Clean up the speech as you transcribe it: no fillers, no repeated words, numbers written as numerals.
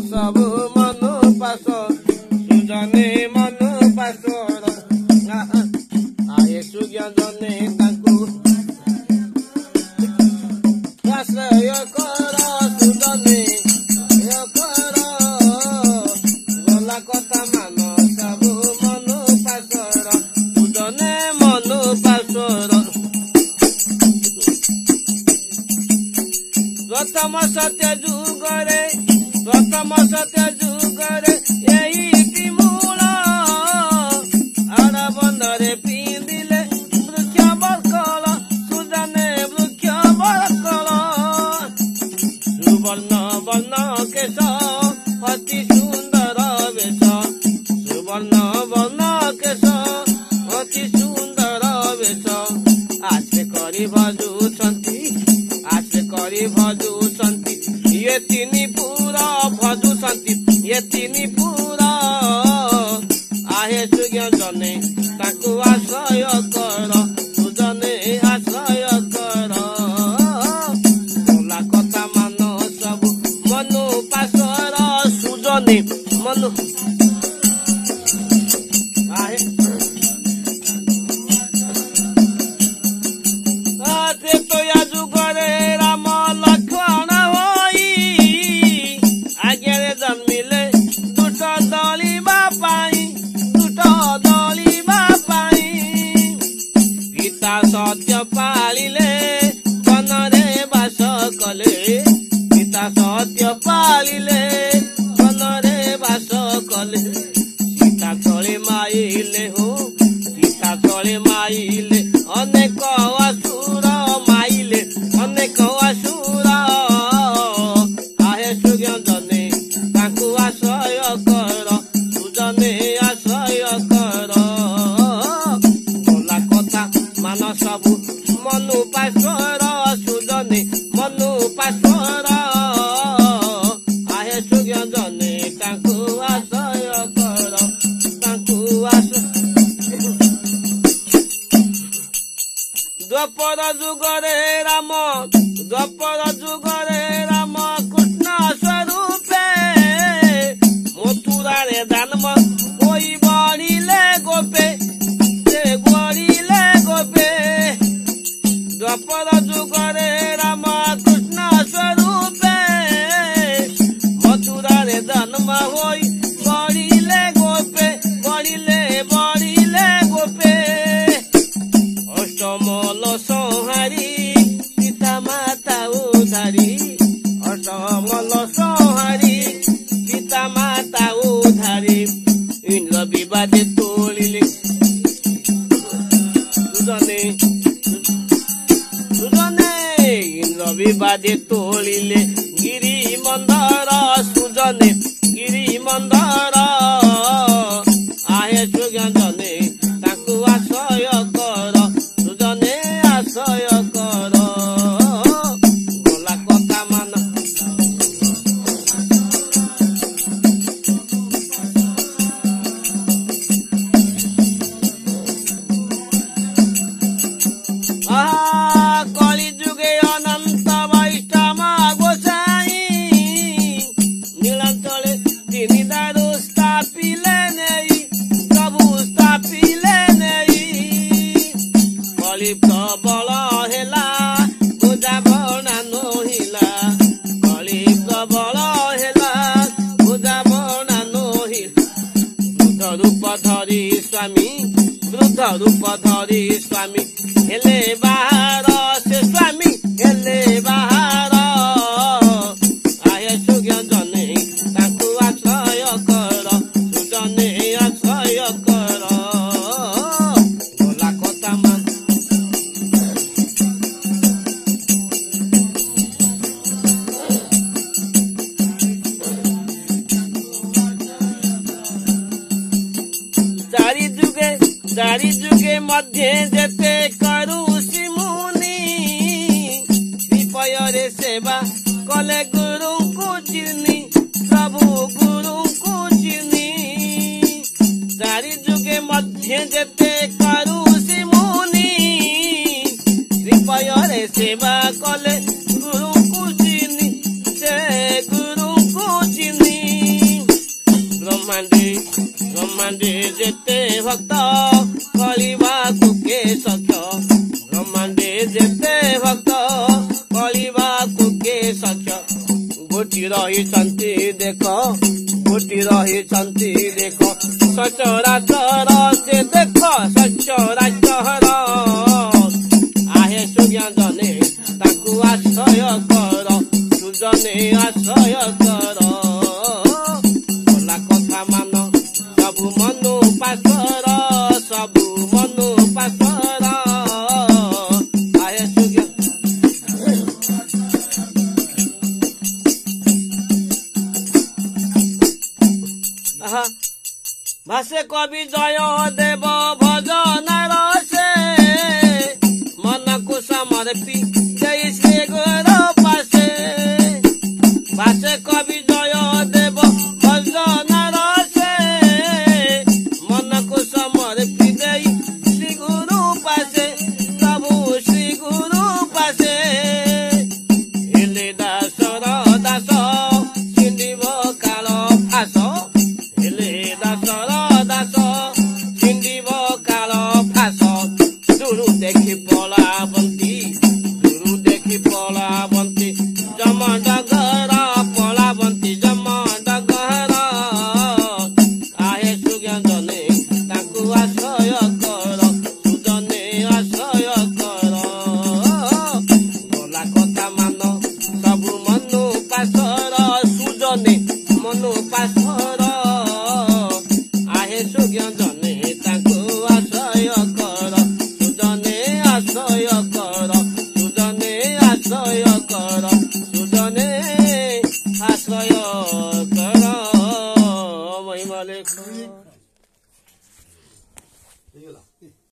सबु मनु पासो सुजने मनु पासोर आए सुज्ञ जने ताकू आश्रय कर सुजने कर गला कथा मान सबु मनु पासोर सुजने मनु पासोर प्रथम सत्य जुगरे यही मूल आड़ बंधरे पिंदिले वृक्ष बरकल सुजने वृक्ष बरकल सुवर्ण वर्ण केश अति सुंदर वेश सुवर्ण वर्ण केश अति सुंदर वेश आसे करी भजुसंती ये तीनी पूरा भजुसंती ये तीनी पूरा आहे सुज्ञ जने ताकू आश्रय कर सुजने आश्रय कर बोला कथा मान सबु मनु पासर सुजने मनु सत्य पालिले वनरे बास कले पिता सत्य पालिले वनरे बास कले सीता तले माइले हो सीता तले माइले अनेक असुर माइले अनेक असुर आहे सुज्ञ जने ताकू आश्रय कर सुजने आश्रय कर मान सबु मनु पासर सुजने मनु पासर आहे सुज्ञ जने ताकू आश्रय कर ताकू द्वापर जुगरे राम कृष्ण स्वरूपे मथुरा रे दानम कोई बढ़िले गोपे द्वापर जुगरे राम कृष्ण स्वरूपे मथुरा रे जन्म होई बढ़िले गोपे अष्टमल संहारी सीता माता उधारी अष्टमल संहारी सीता माता उधारी इंद्र विवादे तोलिले इंद्र विवादे तोलिले गिरी मंदर सुजने गिरी मंदर आहे सुज्ञ जने ताकू आश्रय कर सुजने आश्रय कर बोला कथा मान प्रबल हेला पूजा बना नहिला कली प्रबल हेला पूजा बना नहिला वृद्ध रूप धरी स्वामी हेले बाहर से स्वामी हेले बाहर आए सुज्ञ जने ताकू आश्रय कर सुजने आश्रय कर बोला कथा मान चारि जुगे मध्य जेते करू सिमुनी विपयरे सेवा कले गुरु को चिनी प्रभु गुरु को चिनी चारि जुगे मध्य जेते करू सिमुनी विपयरे सेवा कले गुरु को चिनी से गुरु को चिनी ବ୍ରହ୍ମାଣ୍ଡେ ଯେତେ ଭକ୍ତ କଳିବାକୁ କେ ସଖ୍ୟ ବ୍ରହ୍ମାଣ୍ଡେ ଯେତେ ଭକ୍ତ କଳିବାକୁ କେ ସଖ୍ୟ ଗୋଟି ରହିଛନ୍ତି ଦେଖ ଗୋଟି ରହିଛନ୍ତି ଦେଖ ସଚରାଚର ସେ ଦେଖ ସଚରାଚର ଆହେ ସୁଜ୍ଞାଜନେ ତାକୁ ଆଶ୍ରୟ କର ସୁଜନେ ଆଶ୍ରୟ କର କଥା ମାନ ସବୁ ମନୁ ପାସର ସବୁ ମନୁ ପାସର ଆହେ ସୁଜ୍ଞା ଭାଷେ କବି ଜୟ ଦେବ ଭଜନର ସେ ମନକୁ ସମର୍ପି ଜୟ ଶ୍ରୀ ଗୁରୁ ପାଶେ ଭାଷେ କବି ଜୟ ଦେବ ଭଜନର ସେ ମନକୁ ସମର୍ପି ଦେଇ ଶ୍ରୀ ଗୁରୁ ପାଶେ ପ୍ରଭୁ ଶ୍ରୀ ଗୁରୁ ପାଶେ ହେଲେ ଦାସର ଦାସ ଛିଣ୍ଡିବ କାଳ ଫାସ ହେଲେ ଦାସର ଦାସ ଛିଣ୍ଡିବ କାଳ ଫାସ ଦୂରୁ ଦେଖି ପଳାବନ୍ତି ଦୂରୁ ଦେଖି ପଳାବନ୍ତି ଜମଡଗର ପଳାବନ୍ତି ଜମଡଗର ଆହେ ସୁଜ୍ଞାଜନେ ତାଙ୍କୁ ଆଶ୍ରୟ କର ସୁଜନେ ଆଶ୍ରୟ କର ଗଲା କଥା ମାନ ସବୁ ମନୁ ପାସର ସୁଜନେ ମନୁ ପାସର ଆହେ ସୁଜ୍ଞାଜନେ ତାଙ୍କୁ ଆଶ୍ରୟ କର ସୁଜନେ ଆଶ୍ରୟ କର ସୁଜନେ ଆଶ୍ରୟ କର ସୁଜନେ ଆଶ୍ରୟ କର ମହିମା ଲେଖ।